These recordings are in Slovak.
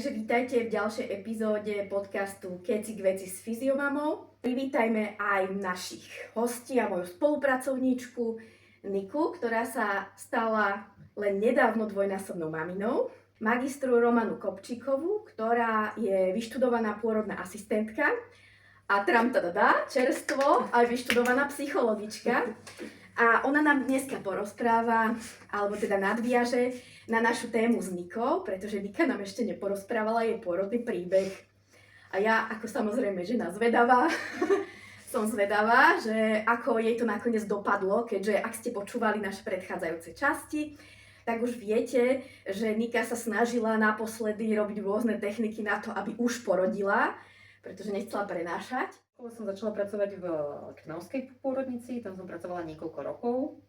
Takže vítajte v ďalšej epizóde podcastu Keci k veci s fyziomamou. Privítajme aj našich hostí a moju spolupracovníčku Niku, ktorá sa stala len nedávno dvojnásobnou maminou. Magistru Romanu Kopčíkovú, ktorá je vyštudovaná pôrodná asistentka a čerstvo, aj vyštudovaná psychologička. A ona nám dneska porozpráva, alebo teda nadviaže na našu tému s Nikou, pretože Nika nám ešte neporozprávala jej pôrodný príbeh. A ja, ako samozrejme žena zvedavá, som zvedavá, že ako jej to nakoniec dopadlo, keďže ak ste počúvali naše predchádzajúce časti, tak už viete, že Nika sa snažila naposledy robiť rôzne techniky na to, aby už porodila, pretože nechcela prenášať. Som začala pracovať v Trnavskej pôrodnici, tam som pracovala niekoľko rokov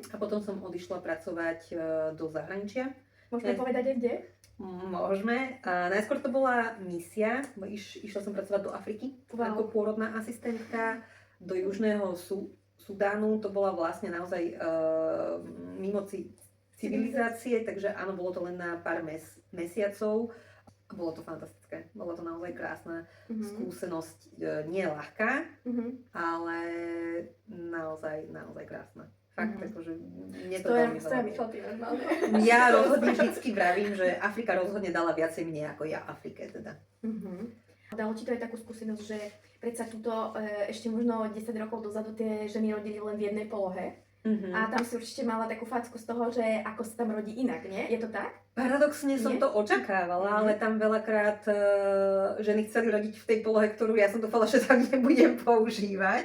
a potom som odišla pracovať do zahraničia. Môžeme povedať aj kde? Môžeme. A najskôr to bola misia, išla som pracovať do Afriky ako pôrodná asistentka, do Južného Sudánu, to bola vlastne naozaj mimo civilizácie, takže áno, bolo to len na pár mesiacov. Bolo to fantastické, bola to naozaj krásna skúsenosť, nie ľahká, ale naozaj krásna. Fakt, akože mne to veľmi veľa. Ja rozhodne vždycky vravím, že Afrika rozhodne dala viacej mne ako ja Afrike teda. Dalo ti to aj takú skúsenosť, že predsa tuto ešte možno 10 rokov dozadu tie ženy rodili len v jednej polohe. A tam si určite mala takú facku z toho, že ako sa tam rodí inak, nie? Je to tak? Paradoxne som to očakávala, ale tam veľakrát ženy chceli rodiť v tej polohe, ktorú ja som dúfala, že tam nebudem používať.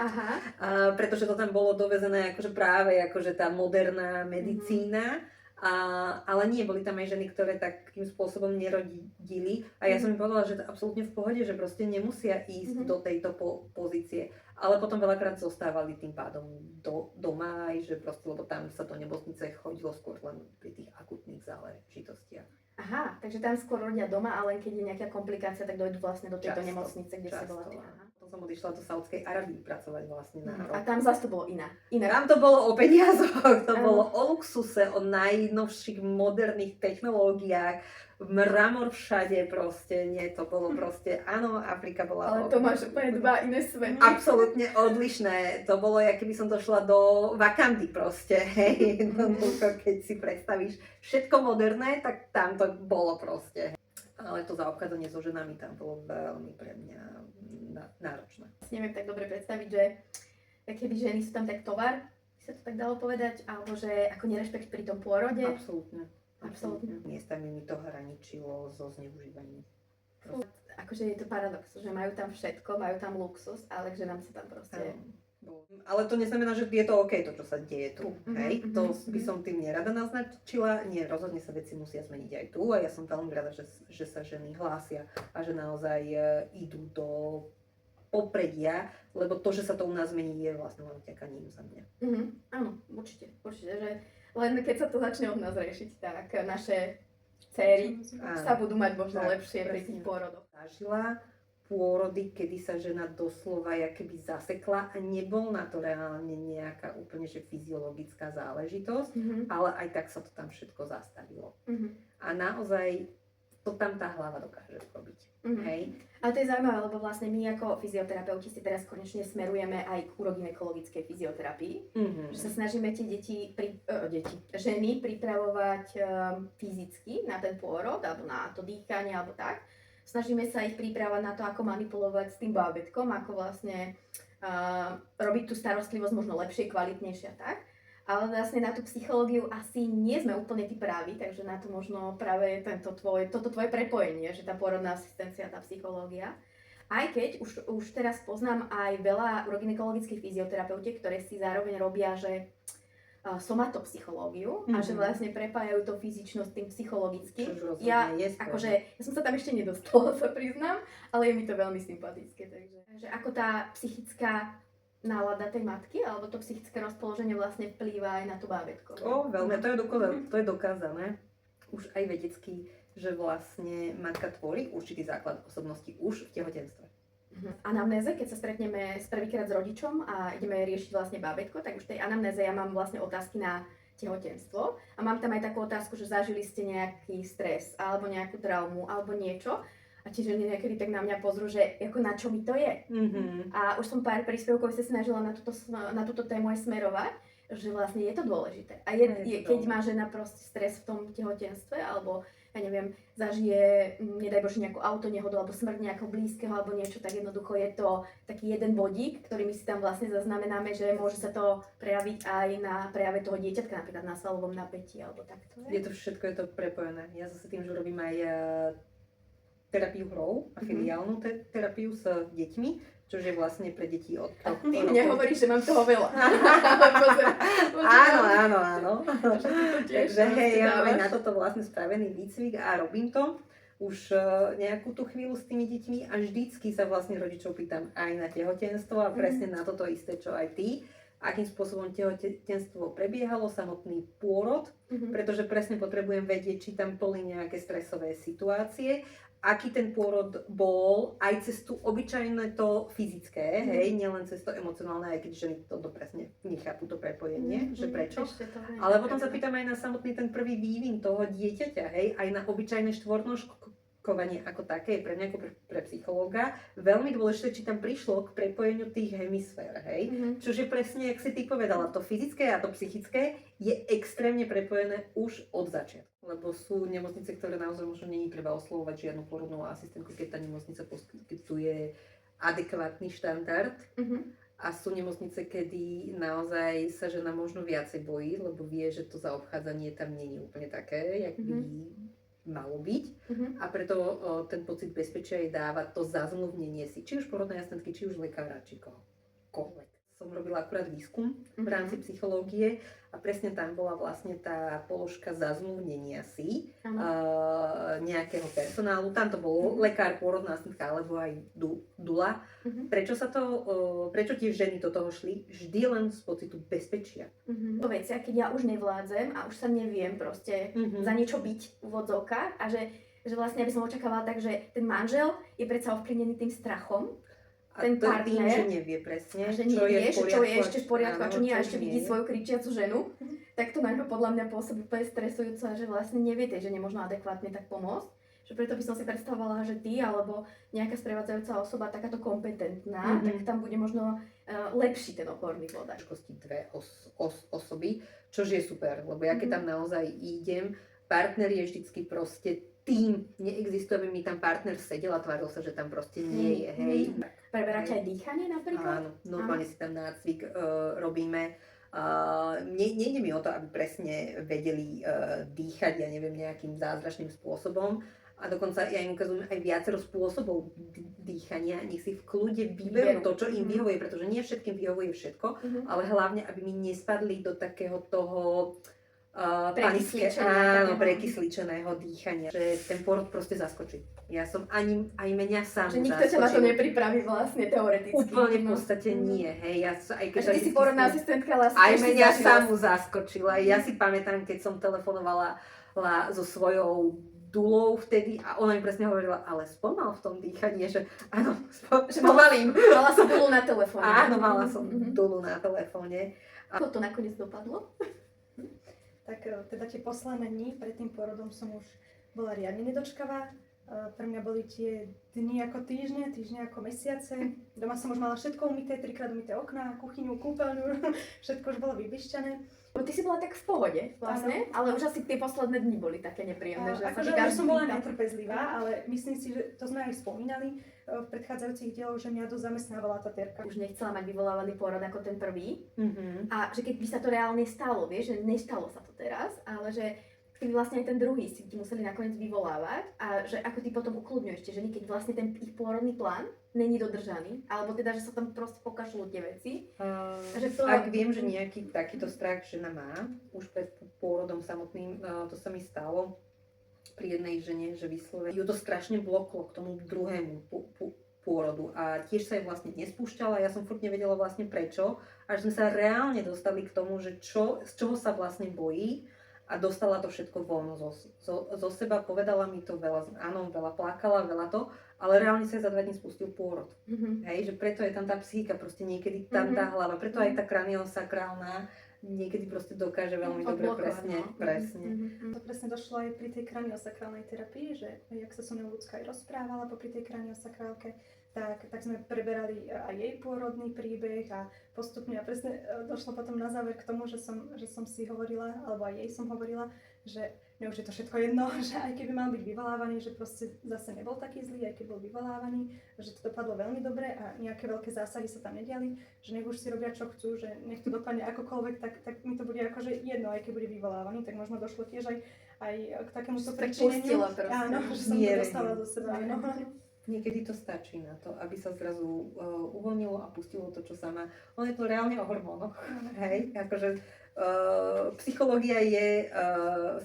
Pretože to tam bolo dovezené akože práve akože tá moderná medicína. Ale nie, boli tam aj ženy, ktoré takým spôsobom nerodili a ja som im povedala, že to je absolútne v pohode, že proste nemusia ísť do tejto pozície, ale potom veľakrát zostávali tým pádom doma aj, že proste, lebo tam sa do nemocnice chodilo skôr len pri tých akutných záležitostiach. Aha, takže tam skôr rodia doma, ale keď je nejaká komplikácia, tak dojdu vlastne do tejto nemocnice, kde sa bola ty. Potom som odišla do Saúdskej Arabii pracovať vlastne na rok. A tam zase to bolo iné. Tam to bolo o peniazoch, to bolo o luxuse, o najnovších moderných technológiách, mramor všade proste, nie, to bolo proste, áno, Afrika bola... Ale to máš úplne dva iné svety. Absolútne odlišné, to bolo, jak keby som došla do Wakandy proste, hej, keď si predstavíš všetko moderné, tak tam to bolo proste. Ale to zaobchádzanie so ženami tam bolo veľmi pre mňa náročné. Neviem tak dobre predstaviť, že keby ženy sú tam tak tovar, by sa to tak dalo povedať, alebo že ako nerešpekt pri tom pôrode. Absolútne. Miestami mi to hraničilo so zneužívaním. Akože je to paradox, že majú tam všetko, majú tam luxus, ale že nám sa tam proste... Ale to neznamená, že je to OK, to, čo sa deje tu. Hej? To by som tým nerada naznačila. Nie, rozhodne sa veci musia zmeniť aj tu a ja som veľmi rada, že sa ženy hlásia a že naozaj idú do popredia, lebo to, že sa to u nás mení, je vlastne len vďaka ním za mňa. Áno, určite, že len keď sa to začne od nás riešiť, tak naše dcéry sa budú mať možno lepšie pri tých pôrodoch. Zažila pôrody, kedy sa žena doslova keby zasekla a nebol na to reálne nejaká úplne že fyziologická záležitosť, ale aj tak sa to tam všetko zastavilo. A naozaj to tam tá hlava dokáže robiť. Hej? Ale to je zaujímavé, lebo vlastne my ako fyzioterapeuti si teraz konečne smerujeme aj k urogynekologickej fyzioterapii. Že sa snažíme tie ženy pripravovať fyzicky na ten pôrod, alebo na to dýchanie, alebo tak. Snažíme sa ich pripravať na to, ako manipulovať s tým bábätkom, ako vlastne robiť tú starostlivosť možno lepšie, kvalitnejšie a tak. Ale vlastne na tú psychológiu asi nie sme úplne tí právi, takže na to možno práve toto tvoje prepojenie, že tá pôrodná asistencia, tá psychológia. Aj keď už teraz poznám aj veľa urogynekologických fyzioterapeutiek, ktoré si zároveň robia, že somatopsychológiu a že vlastne prepájajú to fyzičnosť tým psychologickým. Ja som sa tam ešte nedostala, sa priznám, ale je mi to veľmi sympatické. Takže ako tá psychická nálada tej matky, alebo to psychické rozpoloženie vlastne vplýva aj na tú bábätko. Veľmi, to je dokázané už aj vedecky, že vlastne matka tvorí určitý základ osobnosti už v tehotenstve. Anamnéze, keď sa stretneme prvýkrát s rodičom a ideme riešiť vlastne bábätko, tak už v tej anamnéze ja mám vlastne otázky na tehotenstvo. A mám tam aj takú otázku, že zažili ste nejaký stres, alebo nejakú traumu, alebo niečo. A tie ženy niekedy tak na mňa pozrú, že ako na čo mi to je. A už som pár príspevkov sa snažila na túto tému aj smerovať, že vlastne je to dôležité. A keď má žena proste stres v tom tehotenstve, alebo ja neviem, zažije, nedaj Bože, nejakú autonehodu, alebo smrť nejakého blízkeho, alebo niečo, tak jednoducho je to taký jeden bodík, ktorý my si tam vlastne zaznamenáme, že môže sa to prejaviť aj na prejave toho dieťatka, napríklad na svalovom napätí, alebo takto. Je to všetko, je to prepojené. Ja zase tým, že robím aj terapiu hrou a filiálnu terapiu s deťmi, čo je vlastne pre deti od troch rokov. Nehovoríš, že mám toho veľa. Áno. Takže hej, ja mám aj na toto vlastne spravený výcvik a robím to už nejakú tú chvíľu s tými deťmi a vždycky sa vlastne rodičov pýtam aj na tehotenstvo a presne na toto isté, čo aj ty. Akým spôsobom tehotenstvo prebiehalo, samotný pôrod, pretože presne potrebujem vedieť, či tam boli nejaké stresové situácie, aký ten pôrod bol, aj cez tú obyčajné to fyzické, hej, nielen cez to emocionálne, aj keď ženy toto presne nechápu to prepojenie, že prečo. Ale potom sa pýtam aj na samotný ten prvý vývin toho dieťaťa, hej, aj na obyčajné štvornožkovanie ako také, pre mňa ako pre psychológa, veľmi dôležité, či tam prišlo k prepojeniu tých hemisfér, hej. Čože presne, jak si ty povedala, to fyzické a to psychické je extrémne prepojené už od začiatku. Lebo sú nemocnice, ktoré naozaj možno nie je treba oslovovať žiadnu porodnú asistentku, keď tá nemocnica poskytuje adekvátny štandard. A sú nemocnice, kedy naozaj sa žena možno viacej bojí, lebo vie, že to zaobchádzanie tam nie je úplne také, jak by malo byť. A preto ten pocit bezpečia jej dáva to zazmluvnenie si, či už porodnej asistentky, či už lekára, či kohokoľvek. Som robila akurát výskum v rámci psychológie a presne tam bola vlastne tá položka zazmluvnenia si nejakého personálu. Tam to bol lekár, pôrodná asistentka alebo aj dula. Prečo tie ženy do toho šli? Vždy len z pocitu bezpečia. To veci, keď ja už nevládzem a už sa neviem proste za niečo byť v úvodzovkách a že vlastne by som očakávala tak, že ten manžel je predsa ovplyvnený tým strachom. Ten to partner, tým, že nevie presne, čo je ešte v poriadku a čo nie, a ešte vidí svoju kričiacu ženu, tak to na ňo podľa mňa pôsobí úplne stresujúco, že vlastne nevie tej žene možno adekvátne tak pomôcť. Že preto by som si predstavovala, že ty alebo nejaká sprevádzajúca osoba takáto kompetentná, tak tam bude možno lepší ten oporný bod. Dve osoby, čož je super, lebo ja keď tam naozaj idem, partner je vždycky proste tým, neexistuje, aby mi tam partner sedel a tváril sa, že tam proste nie je, hej. Preberáte aj dýchanie napríklad? Áno, normálne si tam nácvik robíme. Nejde mi o to, aby presne vedeli dýchať, ja neviem, nejakým zázračným spôsobom. A dokonca ja im ukazujem aj viacero spôsobov dýchania, nech si v kľude vyberú to, čo im vyhovuje, pretože nie všetkým vyhovuje všetko, ale hlavne, aby mi nespadli do takého toho prekysličeného dýchania, že ten pôrod proste zaskočí. Ja som aj mňa sám zaskočil. Že nikto ťa na to nepripraví vlastne teoreticky. Úplne v podstate nie, hej. Aj keď ty si porodná asistentka, ale aj mňa samú zaskočila. Ja si pamätám, keď som telefonovala so svojou dulou vtedy a ona mi presne hovorila, ale spomal v tom dýchaní, že áno, spomalím. Mala som dulu na telefóne. Áno, mala som dulu na telefóne. Ako to nakoniec dopadlo? Tak teda tie posledné dni pred tým porodom som už bola riadne nedočkavá. Pre mňa boli tie dni ako týždne ako mesiace. Doma som už mala všetko umyté, 3-krát umyté okná, kuchyňu, kúpeľňu, všetko už bolo vybišťané. Ty si bola tak v pohode vlastne, ale už asi tie posledné dni boli také nepríjemné. Akože ja som bola netrpezlivá, ale myslím si, že to sme aj spomínali v predchádzajúcich dieloch, že mňa dosť zamestnávala tá terka. Už nechcela mať vyvolávaný pôrod ako ten prvý. A že keď by sa to reálne stalo, vieš, že nestalo sa to teraz, ale že ty vlastne aj ten druhý si ti museli nakoniec vyvolávať a že ako ty potom ukludňuješ tie ženy, keď vlastne ten ich pôrodný plán není dodržaný, alebo teda, že sa tam proste pokašľú tie veci. Ak viem, že nejaký takýto strach žena má, už pred pôrodom samotným, to sa mi stalo pri jednej žene, že vyslovene ju to strašne bloklo k tomu druhému pôrodu a tiež sa jej vlastne nespúšťala, ja som furt nevedela vlastne prečo, až sme sa reálne dostali k tomu, že z čoho sa vlastne bojí. A dostala to všetko von zo seba, povedala mi to veľa, áno, veľa plakala, veľa to, ale reálne sa za 2 dní spustil pôrod. Hej, že preto je tam tá psychika, proste niekedy tam tá hlava, preto aj tá kraniosakrálna niekedy proste dokáže veľmi dobre presne. To presne došlo aj pri tej kraniosakrálnej terapii, že jak sa so mnou ľudská aj rozprávala popri tej kraniosakrálke, tak sme preberali aj jej pôrodný príbeh a postupne a presne došlo potom na záver k tomu, že som si hovorila, alebo aj jej som hovorila, že mne už je to všetko jedno, že aj keby mal byť vyvolávaný, že proste zase nebol taký zlý, aj keď bol vyvolávaný, že to dopadlo veľmi dobre a nejaké veľké zásahy sa tam nediali, že nech už si robia čo chcú, že nech to dopadne akokoľvek, tak mi to bude akože jedno, aj keď bude vyvolávaný, tak možno došlo tiež aj k takémuto pričineniu. Áno, že som to dostala zo seba. Niekedy to stačí na to, aby sa zrazu uvoľnilo a pustilo to, čo sa má. On je to reálne o hormónoch, hej, akože psychológia je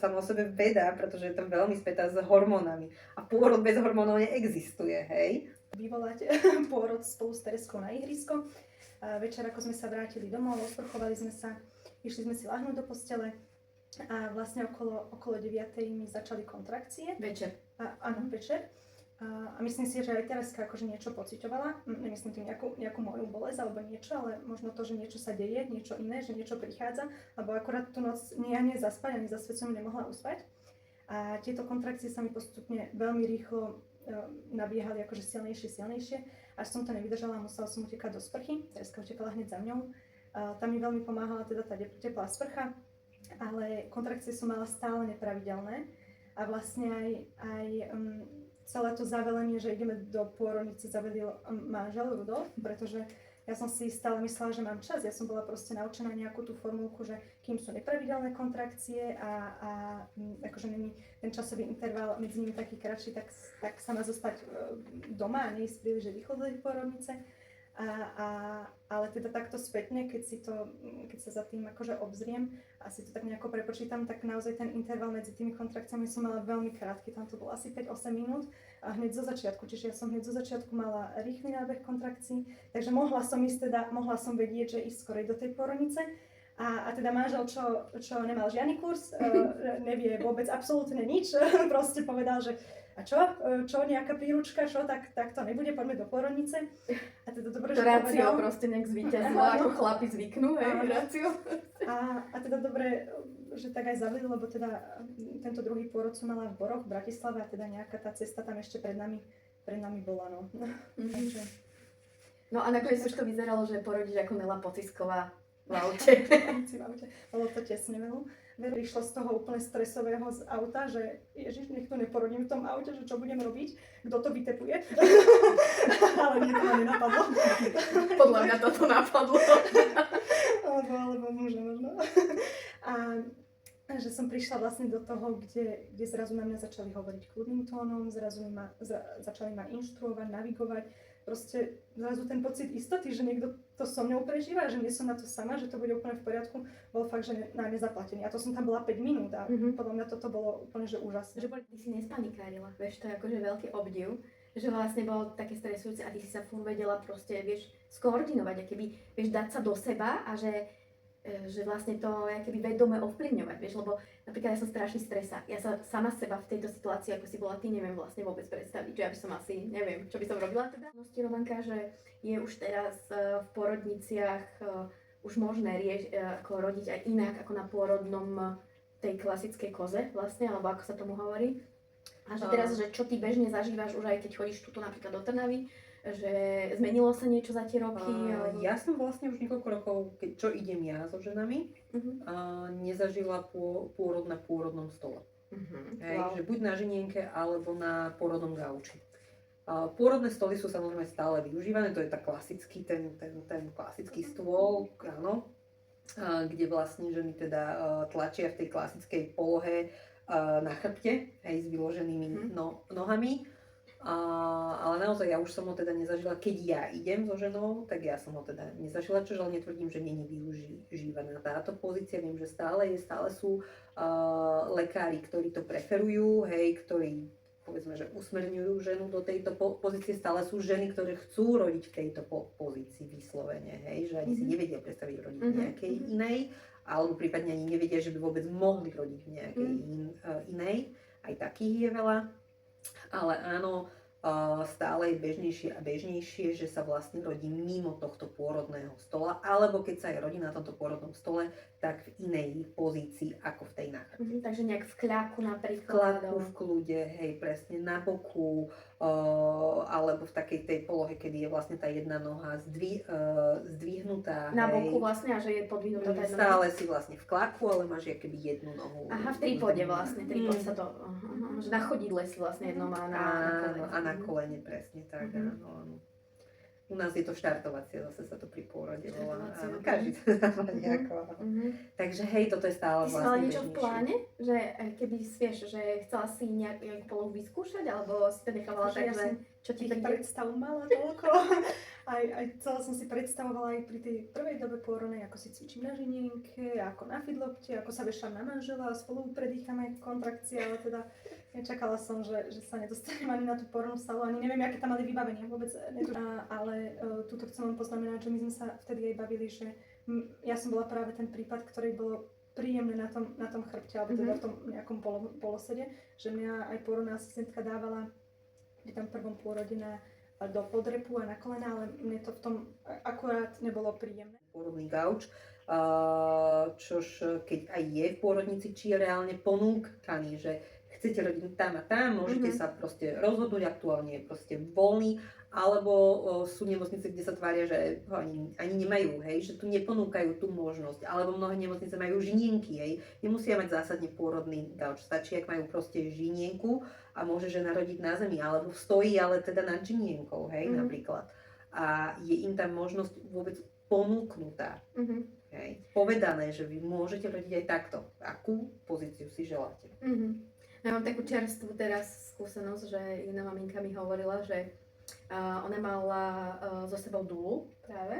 sama o sebe veda, pretože je tam veľmi spätá s hormónami a pôrod bez hormónov neexistuje, hej. Vyvolať pôrod spolu s Tereskou na ihrisko. Večer, ako sme sa vrátili domov, osprchovali sme sa, išli sme si ľahnúť do postele a vlastne okolo 9:00 mi začali kontrakcie. Večer. Áno, večer. A myslím si, že aj Tereska akože niečo pociťovala, nemyslím tým nejakú moju bolesť alebo niečo, ale možno to, že niečo sa deje, niečo iné, že niečo prichádza, lebo akorát tú noc ani zaspať, ani zaspäť som nemohla uspať. A tieto kontrakcie sa mi postupne veľmi rýchlo nabiehali akože silnejšie, až som to nevydržala a musela som utekať do sprchy. Tereska utekala hneď za mňou. Tam mi veľmi pomáhala teda tá teplá sprcha, ale kontrakcie som mala stále nepravidelné a vlastne aj celé to zavelenie, že ideme do pôrodnice, zavelil manžel Rudolf, pretože ja som si stále myslela, že mám čas. Ja som bola proste naučená nejakú tú formulku, že kým sú nepravidelné kontrakcie a akože není ten časový interval medzi nimi taký kratší, tak sa má zostať doma a neísť príliš rýchlo do tej pôrodnice. Ale teda takto spätne, keď sa za tým akože obzriem a si to tak nejako prepočítam, tak naozaj ten interval medzi tými kontrakciami som mala veľmi krátky, tam to bolo asi 5-8 minút a hneď zo začiatku, čiže ja som hneď zo začiatku mala rýchly nábeh kontrakcií, takže mohla som vedieť, že ísť skorej do tej pôrodnice. A teda manžel, čo nemal žiadny kurz, nevie vôbec absolútne nič, proste povedal, že a čo, nejaká príručka, tak to nebude, poďme do pôrodnice. A teda dobre, to rácio proste nejak zvíťazilo, ako chlapi zvyknú, rácio. A teda dobre, že tak aj zavedli, lebo teda tento druhý pôrod som mala v Boroch, v Bratislave a teda nejaká tá cesta tam ešte pred nami bola, no. Takže... No a nakoniec už to vyzeralo, že porodíš ako Nela Pocisková v aute. Bolo to tesne veľa. Prišla z toho úplne stresového z auta, že ježiš, nech to neporodím v tom aute, že čo budem robiť, kto to vytepuje. Ale nie, to ma nenapadlo. Podľa mňa toto napadlo. Alebo možno. A že som prišla vlastne do toho, kde zrazu na mňa začali hovoriť kľudným tónom, začali ma inštruovať, navigovať. Proste zrazu ten pocit istoty, že niekto to so mňou prežíva, že nie som na to sama, že to bude úplne v poriadku, bol fakt, že na nezaplatený. A to som tam bola 5 minút a podľa mňa toto bolo úplne že úžasné. Že ty si nespanikárila, vieš, to je akože veľký obdiv, že vlastne bolo také stresujúce a ty si sa furt vedela proste, vieš, skoordinovať, akoby, vieš, dať sa do seba a že vlastne to akoby vedome ovplyvňovať, vieš, lebo napríklad ja som strašný stresák. Ja sa sama seba v tejto situácii, ako si bola ty, neviem vlastne vôbec predstaviť, že ja by som asi, neviem, čo by som robila teda. Rovanka, že je už teraz v porodniciach už možné ako rodiť aj inak ako na pôrodnom tej klasickej koze vlastne, alebo ako sa tomu hovorí. A že teraz, že čo ty bežne zažívaš už aj keď chodíš tuto napríklad do Trnavy, že zmenilo sa niečo za tie roky? Ja som vlastne už niekoľko rokov, čo idem ja so ženami, nezažila pôrod na pôrodnom stole. Že buď na žinienke, alebo na pôrodnom gauči. Pôrodné stoly sú samozrejme stále využívané, to je tak klasický, ten klasický stôl, áno, kde vlastne ženy teda tlačia v tej klasickej polohe na chrbte, aj s vyloženými nohami. Ale naozaj ja už som ho teda nezažila, keď ja idem so ženou, tak ja som ho teda nezažila, čo ale netvrdím, že nie je využívaná táto pozícia. Viem, že stále sú lekári, ktorí to preferujú, hej, ktorí povedzme, že usmerňujú ženu do tejto pozície. Stále sú ženy, ktoré chcú rodiť v tejto pozícii vyslovene, hej, že ani si nevedia predstaviť rodiť v nejakej inej, alebo prípadne ani nevedia, že by vôbec mohli rodiť v nejakej inej. Aj takých je veľa. Ale áno, stále je bežnejšie a bežnejšie, že sa vlastne rodí mimo tohto pôrodného stola, alebo keď sa aj rodí na tomto pôrodnom stole, tak v inej pozícii ako v tej náhrade. Takže nejak v kľaku V napríklad. kľaku, v kľude, hej, presne na boku, alebo v takej tej polohe, kedy je vlastne tá jedna noha zdvihnutá. Na hej. boku vlastne, a že je podvinutá tá jedna Stále si vlastne v kľaku, ale máš keby jednu nohu. Aha, v trípode vlastne, trípod sa to, že na chodidle si vlastne jedno má na Áno, a na kolene, presne tak, Mhm. áno. U nás je to štartovacie, zase sa to pri pôrode volá. Štartovacie, Áno, ok. každý to dáva nejako. áno. Takže hej, toto je stále Ty si vlastne mala niečo v bežnejšie. pláne? Že keby vieš, že chcela si nejakú polohu vyskúšať, alebo si to nechávala Akože tak, ja že som čo ti Tých príde? predstav mala toľko. aj celé som si predstavovala aj pri tej prvej dobe pôrodnej, ako si cvičím na žinienke, ako na fidlopte, ako sa vešam na manžela a spolu predýchame kontrakcie, ale teda nečakala som, že sa nedostanem ani na tú pôrodnú salu, ani neviem, aké tam mali vybavenie, vôbec ale tuto chcem len poznamenať, že my sme sa vtedy aj bavili, že ja som bola práve ten prípad, ktorý bolo príjemné na tom chrbte, alebo teda v tom nejakom polosede, že mňa aj pôrodná asistentka dávala pri tom prvom pôrode do podrepu a na kolena, ale mne to v tom akurát nebolo príjemné. Pôrodný gauč, čož keď aj je v pôrodnici, či je reálne ponúkaný, že chcete rodiť tam a tam, môžete sa proste rozhodnúť, aktuálne je proste voľný, alebo sú nemocnice, kde sa tvária, že ho ani nemajú, hej, že tu neponúkajú tú možnosť, alebo mnohé nemocnice majú žinienky, hej, nemusia mať zásadne pôrodný gauč, stačí, ak majú proste žinienku a môže žena rodiť na zemi, alebo stojí, ale teda nad žinienkou, hej, napríklad. A je im tam možnosť vôbec ponúknutá, hej, povedané, že vy môžete rodiť aj takto, akú pozíciu si želáte. Ja mám takú čerstvú teraz skúsenosť, že jedna maminka mi hovorila, že ona mala so sebou dúlu práve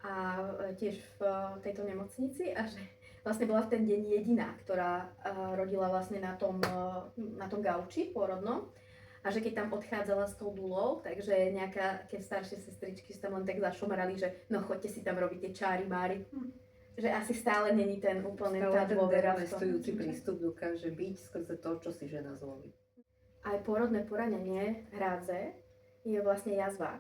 a tiež v tejto nemocnici a že vlastne bola v ten deň jediná, ktorá rodila vlastne na tom gauči pôrodnom a že keď tam odchádzala s tou dúlou, takže nejaké staršie sestričky si tam len tak zašomerali, že no choďte si tam robiť tie čári mári. Že asi stále není ten úplne tá dôvera v tom. Testujúci prístup dokáže byť skrze to, čo si žena zvolí. Aj pôrodné poranenie hrádze je vlastne jazva,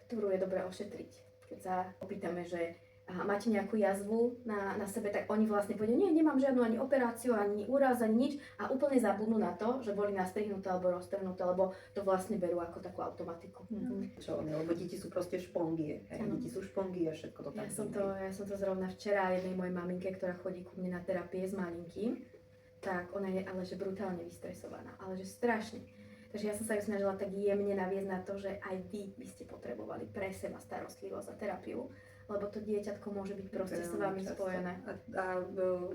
ktorú je dobré ošetriť. Keď sa opýtame, že máte nejakú jazvu na sebe, tak oni vlastne povedia, nie, nemám žiadnu ani operáciu, ani úraz, ani nič a úplne zabudnú na to, že boli nastrihnuté alebo roztrhnuté, lebo to vlastne berú ako takú automatiku. Čo, lebo deti sú proste špongie, hej, deti sú špongie a všetko to tam Ja som to zrovna včera jednej mojej maminke, ktorá chodí ku mne na terapie s malinkým, tak ona je ale že brutálne vystresovaná, ale že strašne. Takže ja som sa ju snažila tak jemne naviesť na to, že aj vy by ste potrebovali pre seba starostlivosť a terapiu, lebo to dieťatko môže byť proste s vami spojené. A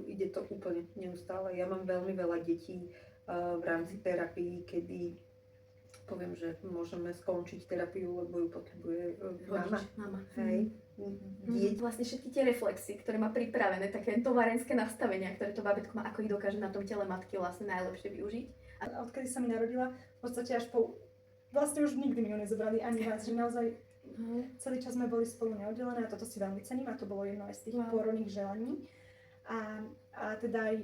ide to úplne neustále. Ja mám veľmi veľa detí v rámci terapii, kedy poviem, že môžeme skončiť terapiu, lebo ju potrebuje mama. Hej. Vlastne všetky tie reflexy, ktoré má pripravené, také tovarenské nastavenia, ktoré to babetko má, ako ich dokáže na tom tele matky vlastne najlepšie využiť. A odkedy sa mi narodila, v podstate až vlastne už nikdy mi ju nezobrali ani raz, že naozaj celý čas sme boli spolu neoddelené a toto si veľmi cením a to bolo jedno aj z tých pôrodných želaní. A teda aj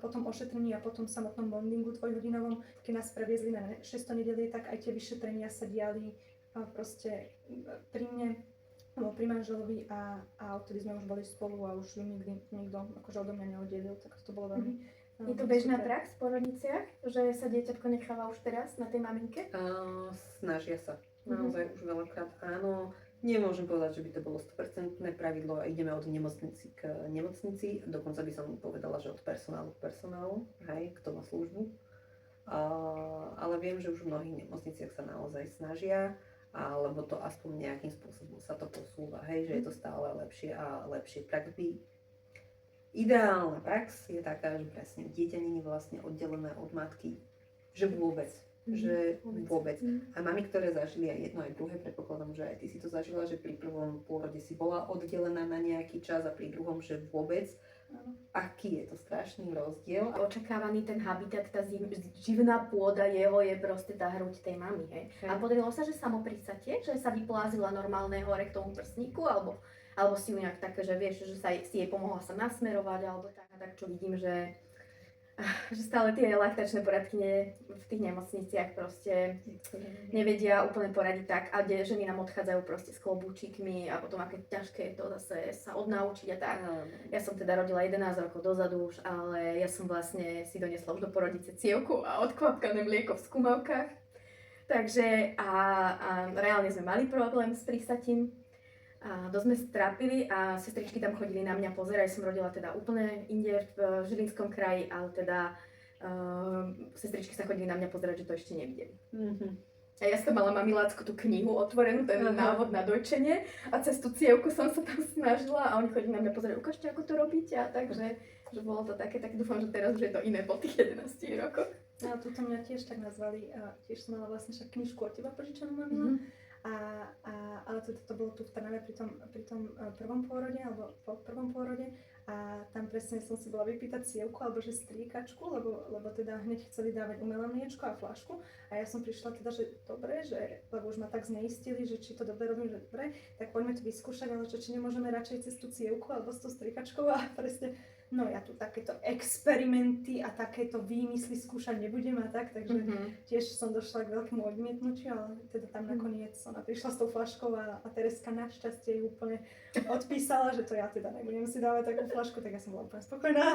po tom ošetrení a po tom samotnom bondingu dvojhodinovom, keď nás previezli na 600 nedelie, tak aj tie vyšetrenia sa diali proste pri mne, alebo pri manželovi a odtedy sme už boli spolu a už ju nikto akože odo mňa neoddelil, tak to bolo veľmi Je to bežná prax v porodniciach, že sa dieťatko necháva už teraz na tej maminke? Snažia sa. Naozaj už veľakrát áno. Nemôžem povedať, že by to bolo 100% pravidlo a ideme od nemocnici k nemocnici. Dokonca by som povedala, že od personálu k personálu, hej, kto má službu. Ale viem, že už v mnohých nemocniciach sa naozaj snažia, alebo to aspoň nejakým spôsobom sa to posúva, hej, že je to stále lepšie a lepšie. Ideálna prax je taká, že presne dieťa nie je vlastne oddelené od matky, že vôbec. Že vôbec. A mami, ktoré zažili aj jedno, aj druhé, predpokladám, že aj ty si to zažila, že pri prvom pôrode si bola oddelená na nejaký čas a pri druhom, že vôbec. Aký je to strašný rozdiel. Očakávaný ten habitat, tá živná pôda jeho je proste tá hruď tej mamy, hej. A podarilo sa, že samoprísatie, že sa vyplázila normálne hore k tomu prsníku, alebo si ju nejak také, že vieš, že si jej pomohla sa nasmerovať, alebo tak, čo vidím, že že stále tie laktačné poradkyne v tých nemocniciach proste nevedia úplne poradiť tak a kde ženy nám odchádzajú proste s klobúčikmi a potom aké ťažké je to zase sa odnaučiť a tak. Ja som teda rodila 11 rokov dozadu už, ale ja som vlastne si donesla už do porodice cievku a odkvapkané mlieko v skúmavkách. Takže a reálne sme mali problém s prísatím. A dosť sme strápili a sestričky tam chodili na mňa pozerať. Som rodila teda úplne inde v Žilinskom kraji, ale teda sestričky sa chodili na mňa pozerať, že to ešte nevideli. A ja som mala mamilácku tú knihu otvorenú, ten návod na dojčenie a cez tú cievku som sa tam snažila a oni chodili na mňa pozerať, ukážte, ako to robíte a takže že bolo to také, tak dúfam, že teraz už je to iné po tých 11 rokoch. No, tuto mňa tiež tak nazvali a tiež som mala vlastne však knižku od teba požičanú, mamina. Ale to bolo tu v Trnave pri tom prvom pôrode, alebo po prvom pôrode a tam presne som si bola vypýtať cievku alebo že striekačku, lebo teda hneď chceli dávať umelé mliečko a fľašku a ja som prišla teda, že dobre, lebo už ma tak zneistili, že či to dobre robím, že dobre, tak poďme to vyskúšať, ale či nemôžeme radšej cez tú cievku alebo s tou striekačkou a presne no ja tu takéto experimenty a takéto výmysly skúšať nebudem a tak, takže tiež som došla k veľkému odmietnutiu, ale teda tam nakoniec ona prišla s tou fľaškou a Tereska našťastie ju úplne odpísala, že to ja teda nebudem si dávať takú fľašku, tak ja som bola úplne spokojná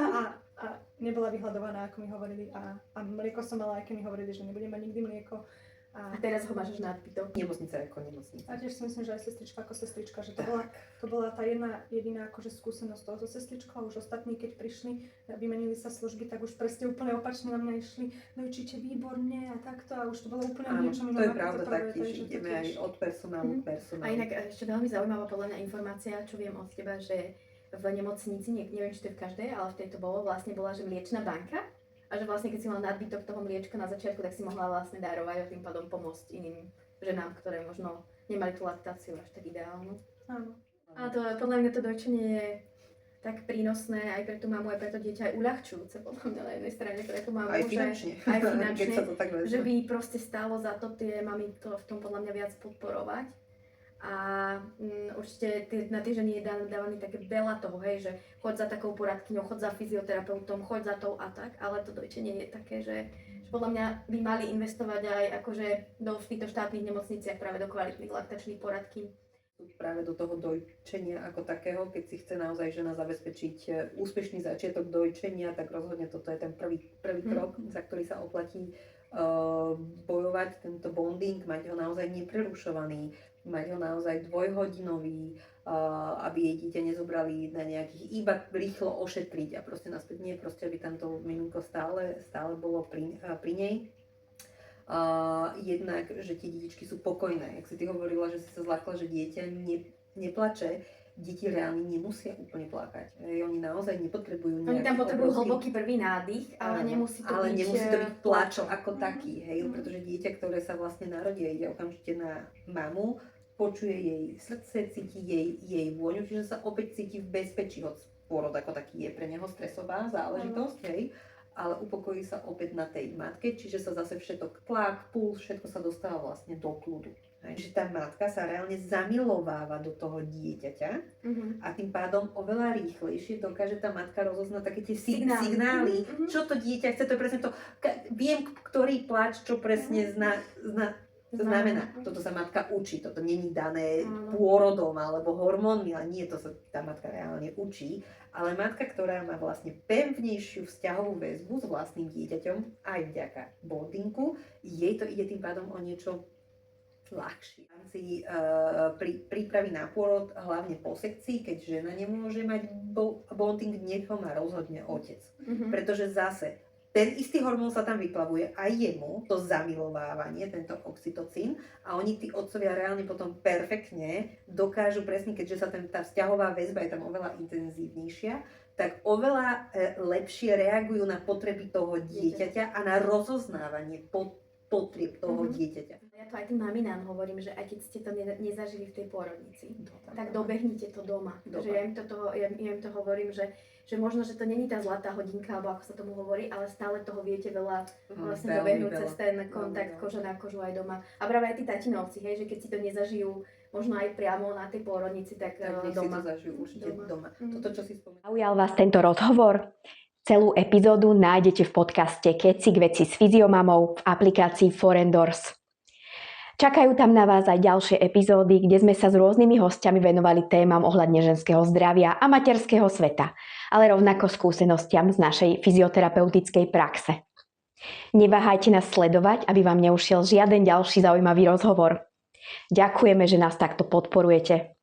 a nebola vyhľadovaná, ako mi hovorili a mlieko som mala, aj keď mi hovorili, že nebudem mať nikdy mlieko. A teraz ho máš až nadbytok. Nemocnica ako nemocnica. A tiež si myslím, že aj sestrička ako sestrička, že to bola tá jediná akože skúsenosť toho so sestričkou a už ostatní, keď prišli, vymenili sa služby, tak už presne úplne opačne na mňa išli, no určite výborne a takto a už to bolo úplne niečo To iné. je pravda taktiež, ideme aj od personálu k personálu. A inak ešte veľmi zaujímavá podľa mňa informácia, čo viem od teba, že v nemocnici, neviem, či to je v každej, ale v tejto bola, že mliečna banka. A že vlastne keď si mala nadbytok toho mliečka na začiatku, tak si mohla vlastne darovať a tým pádom pomôcť iným ženám, ktoré možno nemali tú laktáciu až tak ideálnu. Áno. A to, podľa mňa to dojčenie je tak prínosné aj pre tú mamu, aj pre to dieťa, aj uľahčujúce podľa mňa na jednej strane pre tú mamu. Aj finančne. Aj finančne, keď sa to tak vezme. že by proste stálo za to tie mamy to v tom podľa mňa viac podporovať. A určite na tie ženy je dávaný také veľa toho, hej, že choď za takou poradkyňou, choď za fyzioterapeutom, choď za tou a tak, ale to dojčenie je také, že podľa mňa by mali investovať aj akože v týchto štátnych nemocniciach práve do kvalitných laktačných poradkyň. Práve do toho dojčenia ako takého, keď si chce naozaj žena zabezpečiť úspešný začiatok dojčenia, tak rozhodne toto je ten prvý krok, za ktorý sa oplatí bojovať, tento bonding, mať ho naozaj neprerušovaný, mať ho naozaj dvojhodinový, aby jej dieťa nezobrali na nejakých, iba rýchlo ošetriť a proste naspäť nie, proste aby tam to miminko stále bolo pri nej. Jednak, že tie detičky sú pokojné. Jak si ty hovorila, že si sa zľakla, že dieťa neplače, deti reálne nemusia úplne plakať. Oni naozaj nepotrebujú nejaký Oni tam potrebujú hlboký prvý nádych, ale nemusí to byť plač ako taký, hej, pretože dieťa, ktoré sa vlastne narodí, ide okamžite na mamu, počuje jej srdce, cíti jej vôňu, čiže sa opäť cíti v bezpečí, hoď pôrod ako taký je pre neho stresová záležitosť, hej, ale upokojí sa opäť na tej matke, čiže sa zase všetok tlak, puls, všetko sa dostáva vlastne do kľudu. Čiže tá matka sa reálne zamilováva do toho dieťaťa a tým pádom oveľa rýchlejšie dokáže tá matka rozoznať také tie signály, čo to dieťa chce, to je presne to, viem, ktorý plač, čo presne znamená. Toto sa matka učí, toto není dané pôrodom alebo hormónmi, ale nie, to sa tá matka reálne učí. Ale matka, ktorá má vlastne pevnejšiu vzťahovú väzbu s vlastným dieťaťom, aj vďaka bondingu, jej to ide tým pádom o niečo ľahšie. Si prípravy na pôrod, hlavne po sekcii, keď žena nemôže mať bonding, nech ho má rozhodne otec. Pretože zase ten istý hormón sa tam vyplavuje aj jemu, to zamilovávanie, tento oxytocín, a oni, tí otcovia, reálne potom perfektne dokážu presne, keďže sa tá vzťahová väzba je tam oveľa intenzívnejšia, tak oveľa lepšie reagujú na potreby toho dieťaťa a na rozoznávanie potrieb toho dieťaťa. Ja to aj tým maminám hovorím, že aj keď ste to nezažili v tej pôrodnici, tak dobehnite to doma. Že ja im to hovorím, že možno, že to není tá zlatá hodinka, alebo ako sa tomu hovorí, ale stále toho viete veľa vlastne dobehnúť cez ten kontakt koža na kožu aj doma. A práve aj tí tatinovci, hej, že keď si to nezažijú možno aj priamo na tej pôrodnici, tak nech doma. si to zažijú určite doma. Toto, čo si spomenula. Zaujal vás tento rozhovor? Celú epizódu nájdete v podcaste Kecik veci s fyziomamou v aplikácii Forendors. Čakajú tam na vás aj ďalšie epizódy, kde sme sa s rôznymi hostiami venovali témam ohľadne ženského zdravia a materského sveta, ale rovnako skúsenostiam z našej fyzioterapeutickej praxe. Neváhajte nás sledovať, aby vám neušiel žiaden ďalší zaujímavý rozhovor. Ďakujeme, že nás takto podporujete.